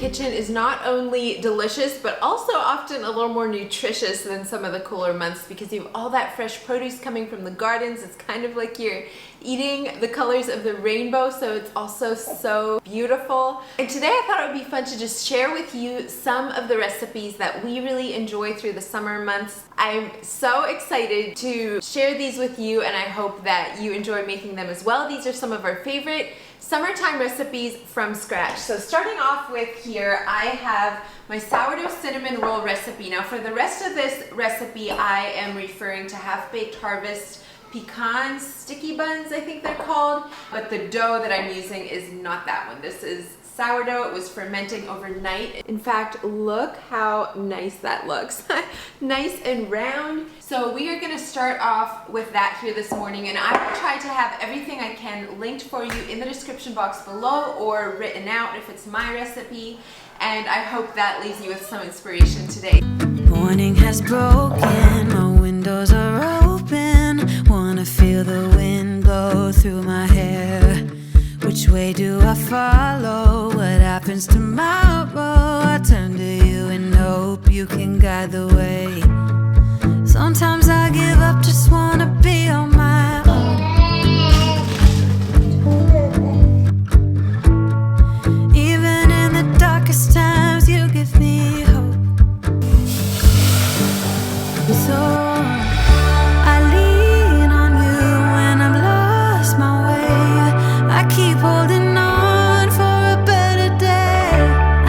kitchen is not only delicious, but also often a little more nutritious than some of the cooler months because you have all that fresh produce coming from the gardens. It's kind of like you're eating the colors of the rainbow, so it's also so beautiful. And today I thought it would be fun to just share with you some of the recipes that we really enjoy through the summer months. I'm so excited to share these with you, and I hope that you enjoy making them as well. These are some of our favorite summertime recipes from scratch. So starting off with here, I have my sourdough cinnamon roll recipe. Now for the rest of this recipe, I am referring to half-baked harvest pecan sticky buns, I think they're called, but the dough that I'm using is not that one. This is sourdough. It was fermenting overnight. In fact, look how nice that looks. Nice and round. So we are gonna start off with that here this morning, and I will try to have everything I can linked for you in the description box below or written out if it's my recipe, and I hope that leaves you with some inspiration today. Morning has broken, my windows are open, wanna feel the wind blow through my hair. Which way do I follow? What happens tomorrow? I turn to you and hope you can guide the way. Sometimes I give up, just wanna be on my own. Even in the darkest times, you give me hope. So I lean on you when I'm lost my way. I keep holding on for a better day.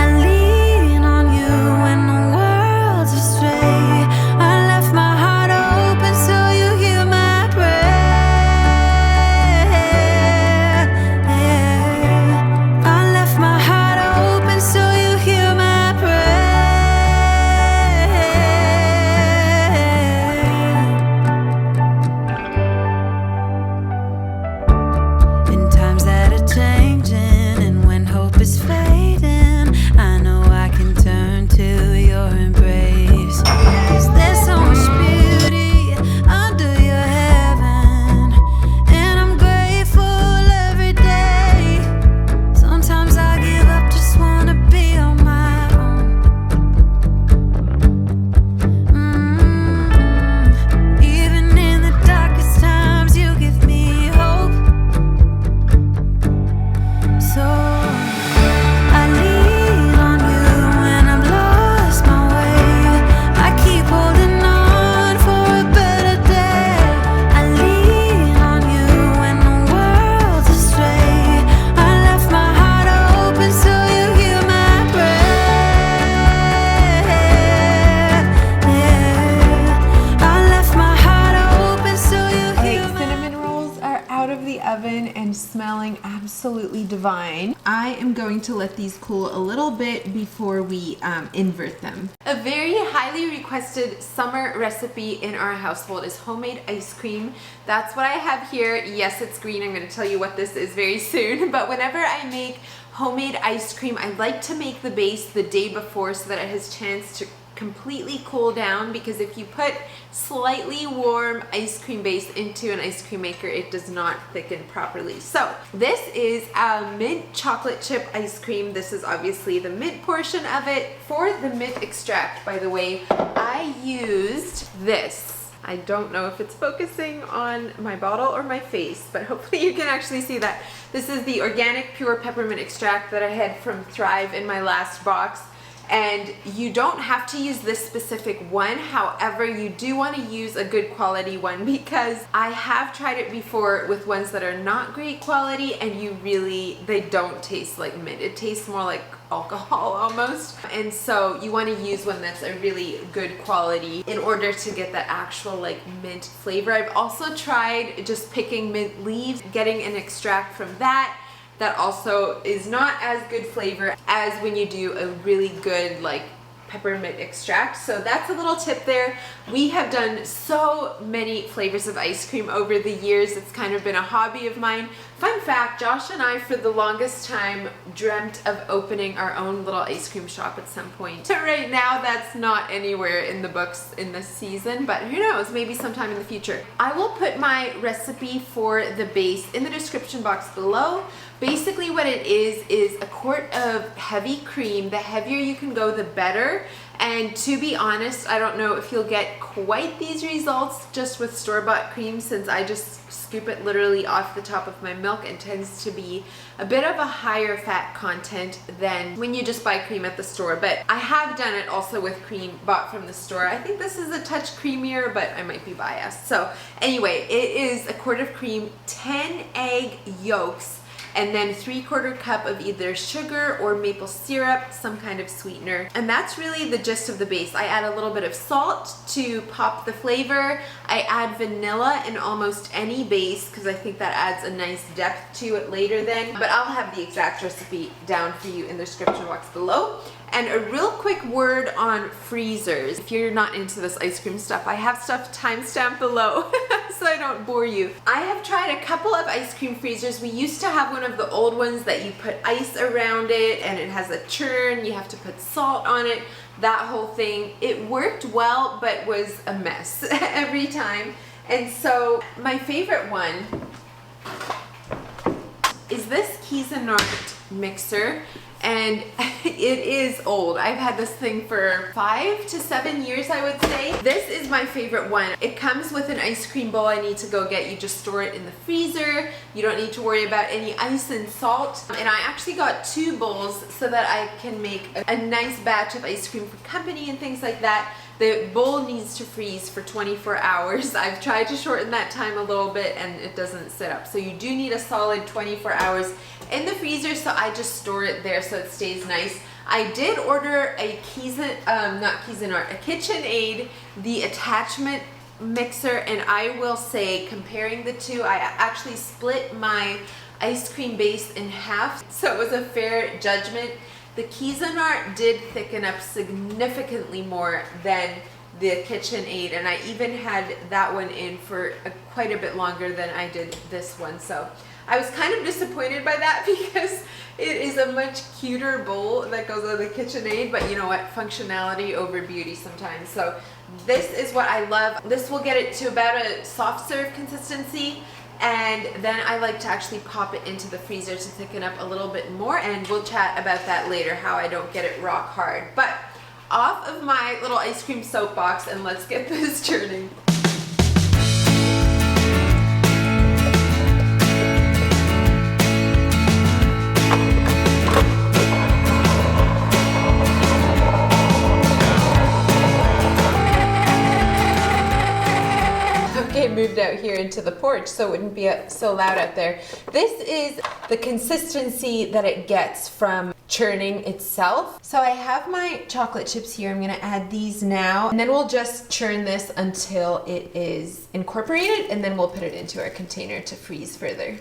I lean on you when the world's astray. I left my heart open so you hear my prayer. I left my heart open so you hear my prayer. In times that are changing and when hope is fading, I know I can turn to your embrace. 'Cause there's so much beauty under your heaven, and I'm grateful every day. Sometimes I give up, just wanna be on my own. Even in the darkest times, you give me hope. So I lean on you when I'm lost my way. I keep holding on for a better day. I lean on you when the world's astray. I left my heart open so you hear my prayer. I left my heart open so you Okay, hear my cinnamon rolls are out of the oven and smelling absolutely divine. I am going to let these cool a little bit before we invert them. A very highly requested summer recipe in our household is homemade ice cream. That's what I have here. Yes, it's green. I'm going to tell you what this is very soon, but whenever I make homemade ice cream, I like to make the base the day before so that it has a chance to completely cool down, because if you put slightly warm ice cream base into an ice cream maker, it does not thicken properly. So this is a mint chocolate chip ice cream. This is obviously the mint portion of it. For the mint extract, by the way, I used this. I don't know if it's focusing on my bottle or my face, but hopefully you can actually see that. This is the organic pure peppermint extract that I had from Thrive in my last box. And you don't have to use this specific one. However, you do want to use a good quality one, because I have tried it before with ones that are not great quality, and they don't taste like mint. It tastes more like alcohol almost. And so you want to use one that's a really good quality in order to get that actual like mint flavor. I've also tried just picking mint leaves, getting an extract from that. That also is not as good flavor as when you do a really good like peppermint extract. So that's a little tip there. We have done so many flavors of ice cream over the years. It's kind of been a hobby of mine. Fun fact, Josh and I for the longest time dreamt of opening our own little ice cream shop at some point. Right now that's not anywhere in the books in this season, but who knows, maybe sometime in the future. I will put my recipe for the base in the description box below. Basically what it is a quart of heavy cream. The heavier you can go, the better. And to be honest, I don't know if you'll get quite these results just with store-bought cream, since I just scoop it literally off the top of my milk and tends to be a bit of a higher fat content than when you just buy cream at the store. But I have done it also with cream bought from the store. I think this is a touch creamier, but I might be biased. So anyway, it is a quart of cream, 10 egg yolks, and then 3/4 cup of either sugar or maple syrup, some kind of sweetener. And that's really the gist of the base. I add a little bit of salt to pop the flavor. I add vanilla in almost any base because I think that adds a nice depth to it later then. But I'll have the exact recipe down for you in the description box below. And a real quick word on freezers. If you're not into this ice cream stuff, I have stuff timestamped below so I don't bore you. I have tried a couple of ice cream freezers. We used to have one of the old ones that you put ice around it and it has a churn, you have to put salt on it, that whole thing. It worked well, but was a mess every time. And so my favorite one is this Cuisinart mixer. And it is old. I've had this thing for 5 to 7 years, I would say. This is my favorite one. It comes with an ice cream bowl I need to go get. You just store it in the freezer. You don't need to worry about any ice and salt. And I actually got 2 bowls so that I can make a nice batch of ice cream for company and things like that. The bowl needs to freeze for 24 hours. I've tried to shorten that time a little bit and it doesn't sit up. So you do need a solid 24 hours in the freezer, so I just store it there so it stays nice. I did order a KitchenAid, the attachment mixer, and I will say, comparing the two, I actually split my ice cream base in half, so it was a fair judgment. The Cuisinart did thicken up significantly more than the KitchenAid, and I even had that one in for quite a bit longer than I did this one. So I was kind of disappointed by that because it is a much cuter bowl that goes on the KitchenAid, but you know what? Functionality over beauty sometimes. So this is what I love. This will get it to about a soft serve consistency. And then I like to actually pop it into the freezer to thicken up a little bit more, and we'll chat about that later, how I don't get it rock hard. But off of my little ice cream soapbox, and let's get this churning. Moved out here into the porch so it wouldn't be so loud out there. This is the consistency that it gets from churning itself. So I have my chocolate chips here. I'm gonna add these now, and then we'll just churn this until it is incorporated, and then we'll put it into our container to freeze further.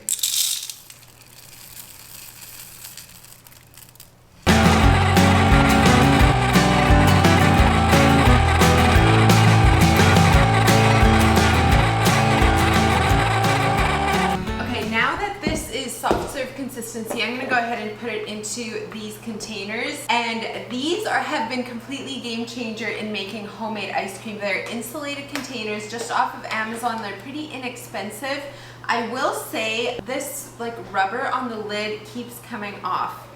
Consistency, I'm gonna go ahead and put it into these containers, and these have been completely game changer in making homemade ice cream. They're insulated containers just off of Amazon. They're pretty inexpensive. I will say this like rubber on the lid keeps coming off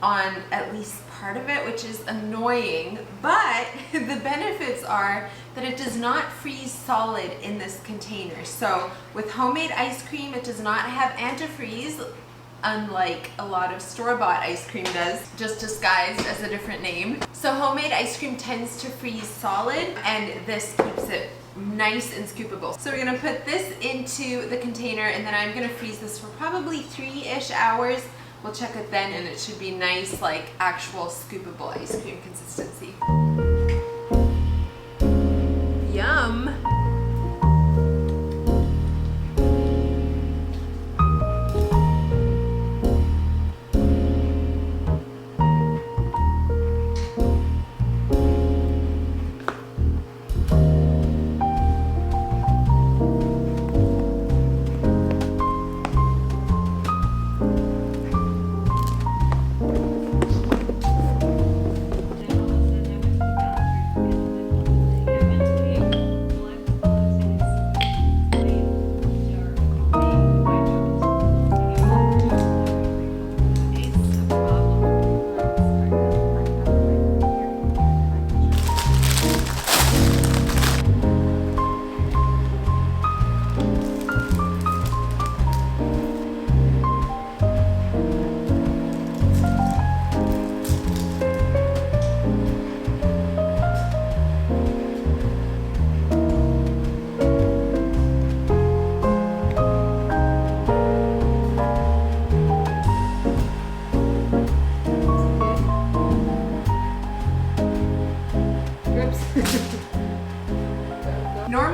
on at least part of it, which is annoying, but the benefits are that it does not freeze solid in this container. So with homemade ice cream, it does not have antifreeze, unlike a lot of store-bought ice cream does, just disguised as a different name. So homemade ice cream tends to freeze solid, and this keeps it nice and scoopable. So we're gonna put this into the container, and then I'm gonna freeze this for probably 3-ish hours. We'll check it then, and it should be nice, like actual scoopable ice cream consistency. Yum!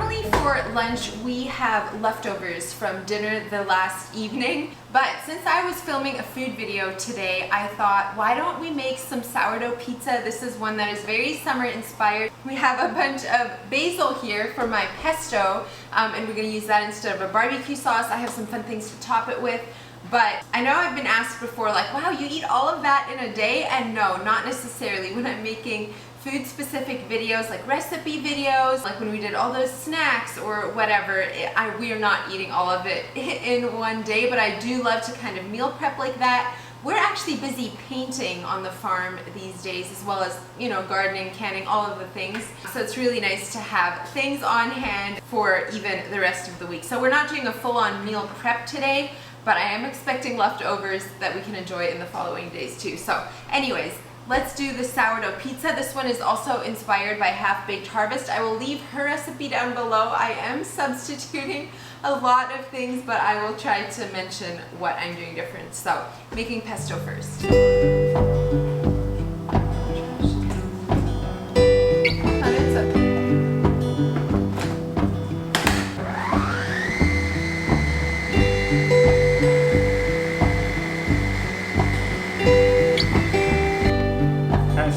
normally for lunch we have leftovers from dinner the last evening, but since I was filming a food video today, I thought, why don't we make some sourdough pizza? This is one that is very summer inspired. We have a bunch of basil here for my pesto, and we're gonna use that instead of a barbecue sauce. I have some fun things to top it with. But I know I've been asked before, like, wow, you eat all of that in a day? And no, not necessarily. When I'm making food specific videos, like recipe videos, like when we did all those snacks or whatever, we are not eating all of it in one day, but I do love to kind of meal prep like that. We're actually busy painting on the farm these days, as well as, you know, gardening, canning, all of the things. So it's really nice to have things on hand for even the rest of the week. So we're not doing a full-on meal prep today, but I am expecting leftovers that we can enjoy in the following days too. So anyways, let's do the sourdough pizza. This one is also inspired by Half Baked Harvest. I will leave her recipe down below. I am substituting a lot of things, but I will try to mention what I'm doing different. So, making pesto first.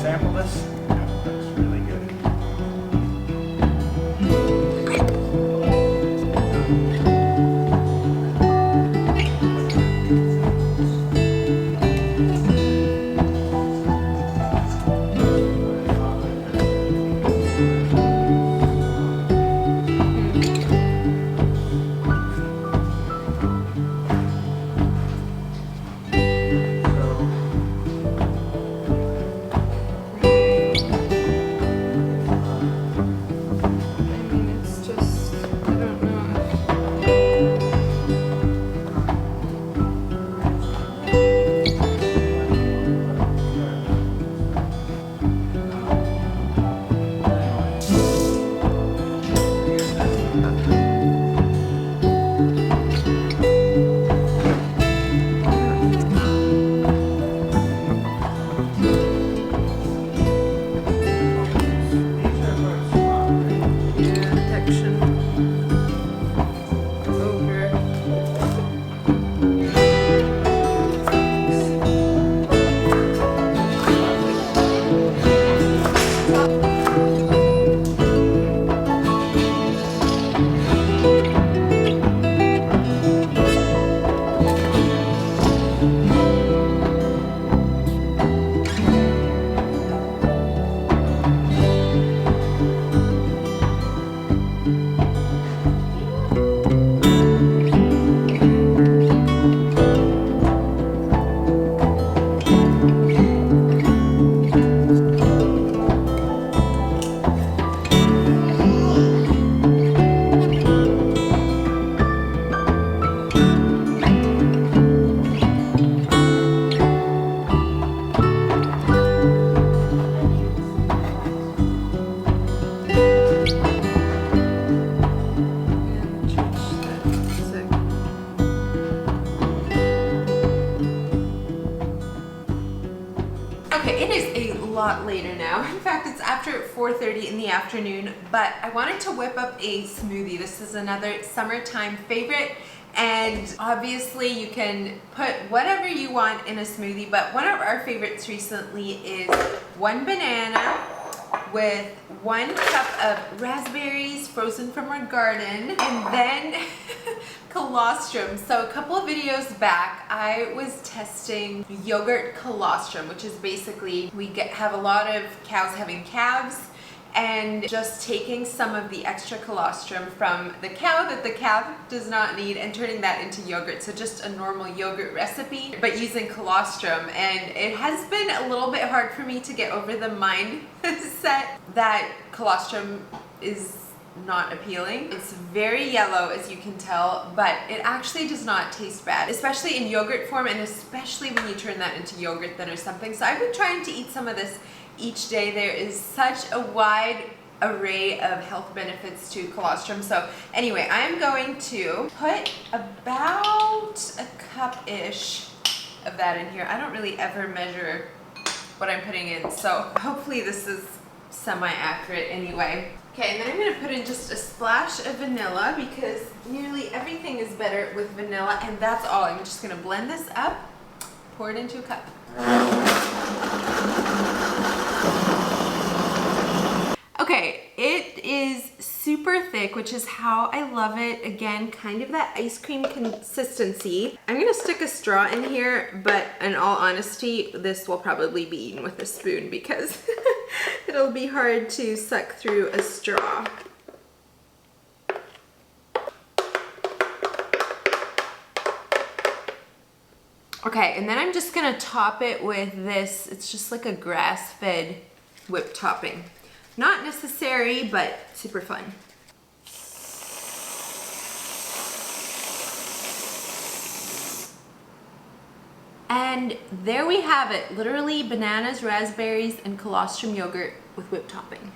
Sample this? That's really good. Lot later now. In fact, it's after 4:30 in the afternoon, but I wanted to whip up a smoothie. This is another summertime favorite, and obviously you can put whatever you want in a smoothie, but one of our favorites recently is one banana with 1 cup of raspberries frozen from our garden, and then colostrum. So a couple of videos back, I was testing yogurt colostrum, which is basically have a lot of cows having calves, and just taking some of the extra colostrum from the cow that the calf does not need and turning that into yogurt. So just a normal yogurt recipe, but using colostrum. And it has been a little bit hard for me to get over the mindset that colostrum is not appealing. It's very yellow, as you can tell, but it actually does not taste bad, especially in yogurt form, and especially when you turn that into yogurt then or something. So I've been trying to eat some of this each day. There is such a wide array of health benefits to colostrum. So anyway, I'm going to put about a cup-ish of that in here. I don't really ever measure what I'm putting in, so hopefully this is semi-accurate anyway. Okay, and then I'm gonna put in just a splash of vanilla because nearly everything is better with vanilla, and that's all. I'm just gonna blend this up, pour it into a cup. Okay, it is super thick, which is how I love it. Again, kind of that ice cream consistency. I'm gonna stick a straw in here, but in all honesty, this will probably be eaten with a spoon because it'll be hard to suck through a straw. Okay, and then I'm just gonna top it with this. It's just like a grass-fed whipped topping. Not necessary, but super fun. And there we have it. Literally bananas, raspberries, and colostrum yogurt with whipped topping.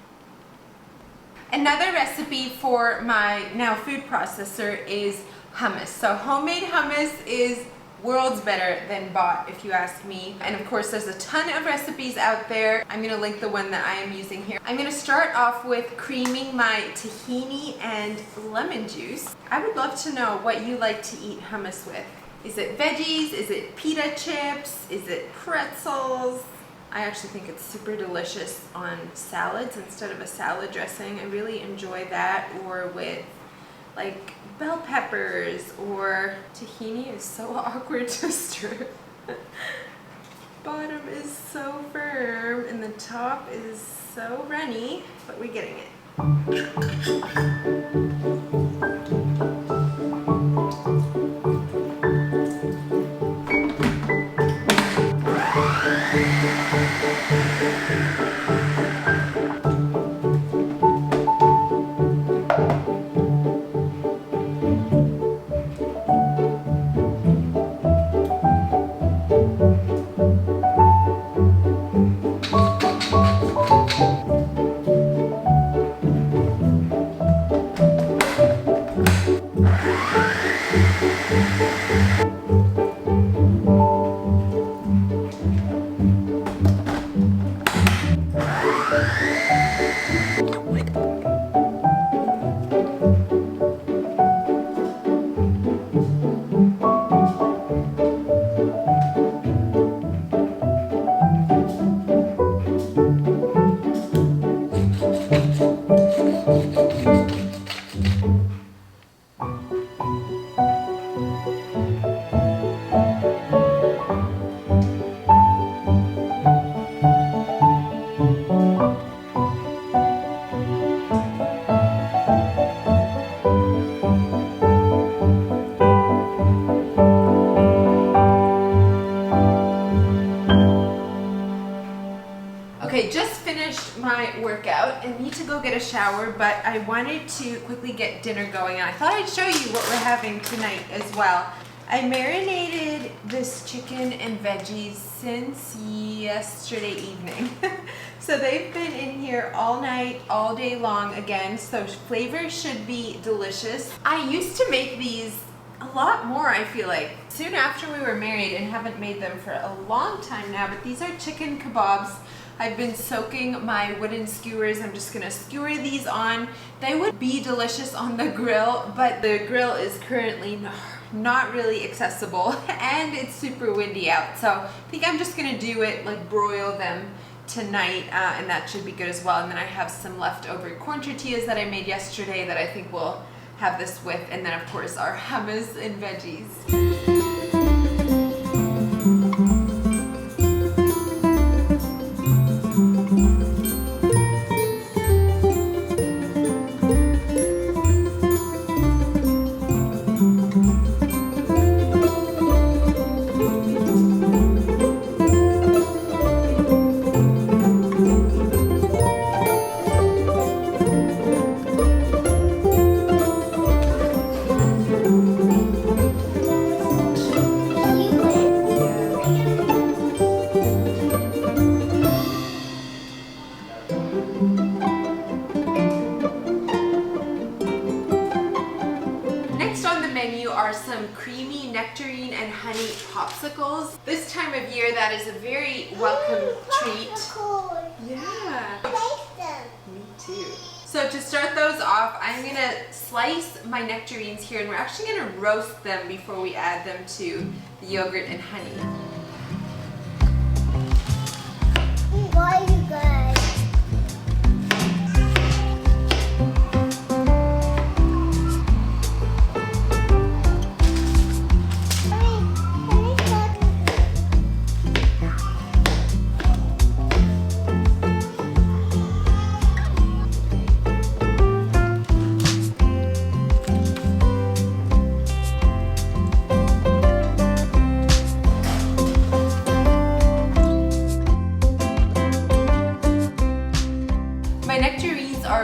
Another recipe for my now food processor is hummus. So homemade hummus is worlds better than bought, if you ask me. And of course, there's a ton of recipes out there. I'm gonna link the one that I am using here. I'm gonna start off with creaming my tahini and lemon juice. I would love to know what you like to eat hummus with. Is it veggies? Is it pita chips? Is it pretzels? I actually think it's super delicious on salads instead of a salad dressing. I really enjoy that, or with like bell peppers, or tahini is so awkward to stir. Bottom is so firm and the top is so runny, but we're getting it. Okay, just finished my workout and need to go get a shower, but I wanted to quickly get dinner going, and I thought I'd show you what we're having tonight as well. I marinated this chicken and veggies since yesterday evening. So they've been in here all night, all day long again, so flavor should be delicious. I used to make these a lot more, I feel like, soon after we were married, and haven't made them for a long time now, but these are chicken kebabs. I've been soaking my wooden skewers. I'm just gonna skewer these on. They would be delicious on the grill, but the grill is currently not really accessible and it's super windy out. So I think I'm just gonna do it, like broil them tonight, and that should be good as well. And then I have some leftover corn tortillas that I made yesterday that I think we'll have this with. And then of course our hummus and veggies. Some creamy nectarine and honey popsicles. This time of year, that is a very welcome treat. Popsicles. Yeah. I like them. Me too. So to start those off, I'm gonna slice my nectarines here, and we're actually gonna roast them before we add them to the yogurt and honey. Why you guys?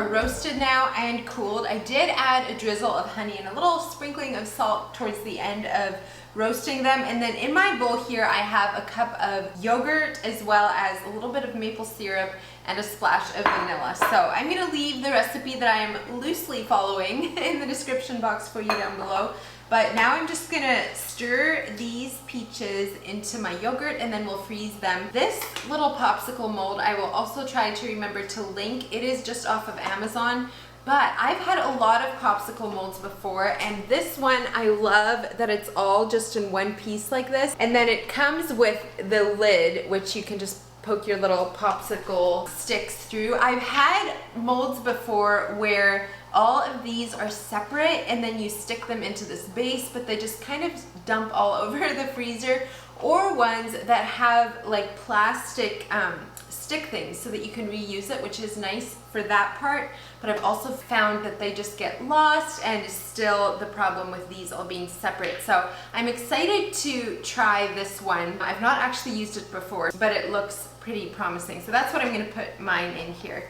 Roasted now and cooled. I did add a drizzle of honey and a little sprinkling of salt towards the end of roasting them. And then in my bowl here, I have a cup of yogurt as well as a little bit of maple syrup and a splash of vanilla. So I'm gonna leave the recipe that I am loosely following in the description box for you down below. But now I'm just gonna stir these peaches into my yogurt and then we'll freeze them. This little popsicle mold, I will also try to remember to link. It is just off of Amazon, but I've had a lot of popsicle molds before, and this one I love that it's all just in one piece like this. And then it comes with the lid, which you can just poke your little popsicle sticks through. I've had molds before where all of these are separate and then you stick them into this base, but they just kind of dump all over the freezer, or ones that have like plastic stick things so that you can reuse it, which is nice for that part. But I've also found that they just get lost, and still the problem with these all being separate. So I'm excited to try this one. I've not actually used it before, but it looks pretty promising. So that's what I'm gonna put mine in here.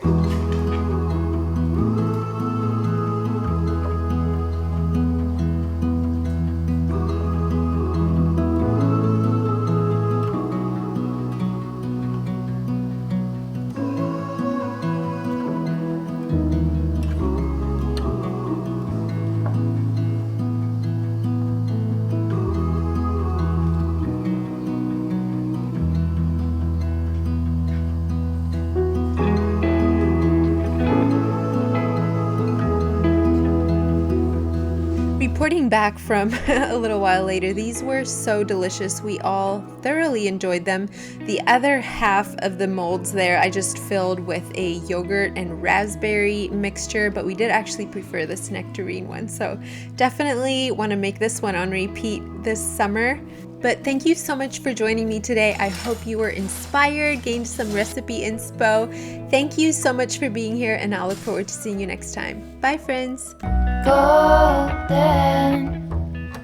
Reporting back from a little while later, these were so delicious. We all thoroughly enjoyed them. The other half of the molds there I just filled with a yogurt and raspberry mixture, but we did actually prefer this nectarine one. So definitely want to make this one on repeat this summer. But thank you so much for joining me today. I hope you were inspired, gained some recipe inspo. Thank you so much for being here, and I'll look forward to seeing you next time. Bye, friends. Golden,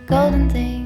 golden thing.